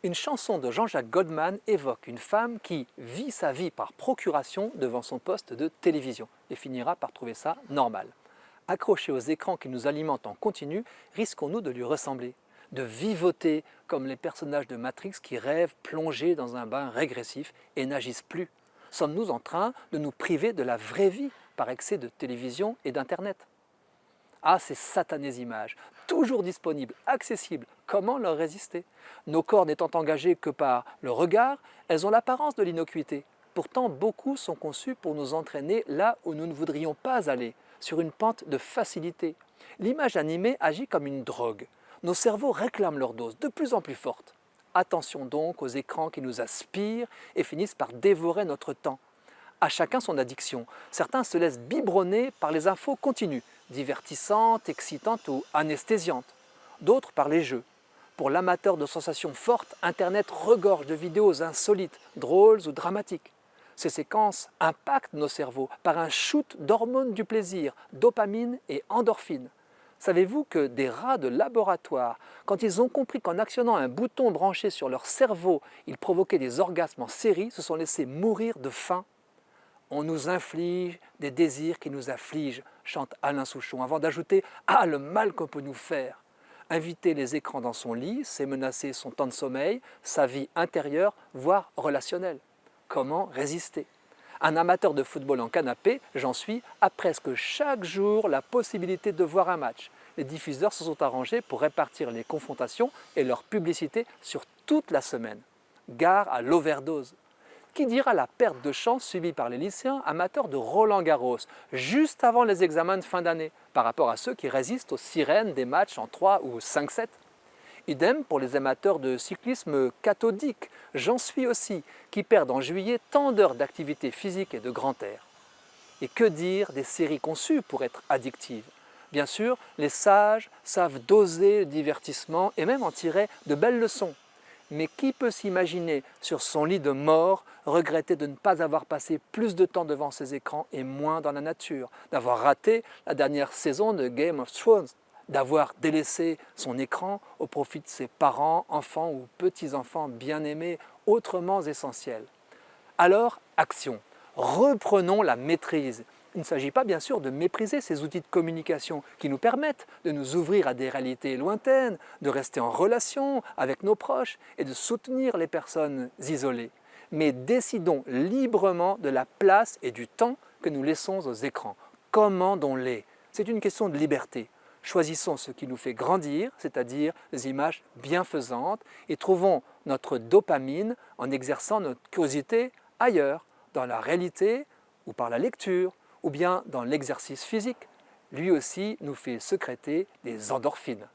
Une chanson de Jean-Jacques Goldman évoque une femme qui vit sa vie par procuration devant son poste de télévision et finira par trouver ça normal. Accrochés aux écrans qui nous alimentent en continu, risquons-nous de lui ressembler, de vivoter comme les personnages de Matrix qui rêvent plongés dans un bain régressif et n'agissent plus? Sommes-nous en train de nous priver de la vraie vie par excès de télévision et d'Internet? Ah, ces satanées images, toujours disponibles, accessibles, comment leur résister? Nos corps n'étant engagés que par le regard, elles ont l'apparence de l'innocuité. Pourtant, beaucoup sont conçus pour nous entraîner là où nous ne voudrions pas aller, sur une pente de facilité. L'image animée agit comme une drogue. Nos cerveaux réclament leur dose de plus en plus forte. Attention donc aux écrans qui nous aspirent et finissent par dévorer notre temps. À chacun son addiction. Certains se laissent biberonner par les infos continues, divertissantes, excitantes ou anesthésiantes. D'autres par les jeux. Pour l'amateur de sensations fortes, Internet regorge de vidéos insolites, drôles ou dramatiques. Ces séquences impactent nos cerveaux par un shoot d'hormones du plaisir, dopamine et endorphine. Savez-vous que des rats de laboratoire, quand ils ont compris qu'en actionnant un bouton branché sur leur cerveau, ils provoquaient des orgasmes en série, se sont laissés mourir de faim? On nous inflige des désirs qui nous affligent, chante Alain Souchon, avant d'ajouter « Ah, le mal qu'on peut nous faire !» Inviter les écrans dans son lit, c'est menacer son temps de sommeil, sa vie intérieure, voire relationnelle. Comment résister? Un amateur de football en canapé, j'en suis, a presque chaque jour la possibilité de voir un match. Les diffuseurs se sont arrangés pour répartir les confrontations et leurs publicités sur toute la semaine. Gare à l'overdose. Qui dira la perte de chance subie par les lycéens amateurs de Roland-Garros, juste avant les examens de fin d'année, par rapport à ceux qui résistent aux sirènes des matchs en 3 ou 5-7? Idem pour les amateurs de cyclisme cathodique, j'en suis aussi, qui perdent en juillet tant d'heures d'activité physique et de grand air. Et que dire des séries conçues pour être addictives? Bien sûr, les sages savent doser le divertissement et même en tirer de belles leçons. Mais qui peut s'imaginer, sur son lit de mort, regretter de ne pas avoir passé plus de temps devant ses écrans et moins dans la nature, d'avoir raté la dernière saison de Game of Thrones, d'avoir délaissé son écran au profit de ses parents, enfants ou petits-enfants bien-aimés, autrement essentiels? Alors, action! Reprenons la maîtrise. Il ne s'agit pas bien sûr de mépriser ces outils de communication qui nous permettent de nous ouvrir à des réalités lointaines, de rester en relation avec nos proches et de soutenir les personnes isolées. Mais décidons librement de la place et du temps que nous laissons aux écrans. Commandons-les. C'est une question de liberté. Choisissons ce qui nous fait grandir, c'est-à-dire des images bienfaisantes, et trouvons notre dopamine en exerçant notre curiosité ailleurs, dans la réalité ou par la lecture, ou bien dans l'exercice physique. Lui aussi nous fait sécréter des endorphines.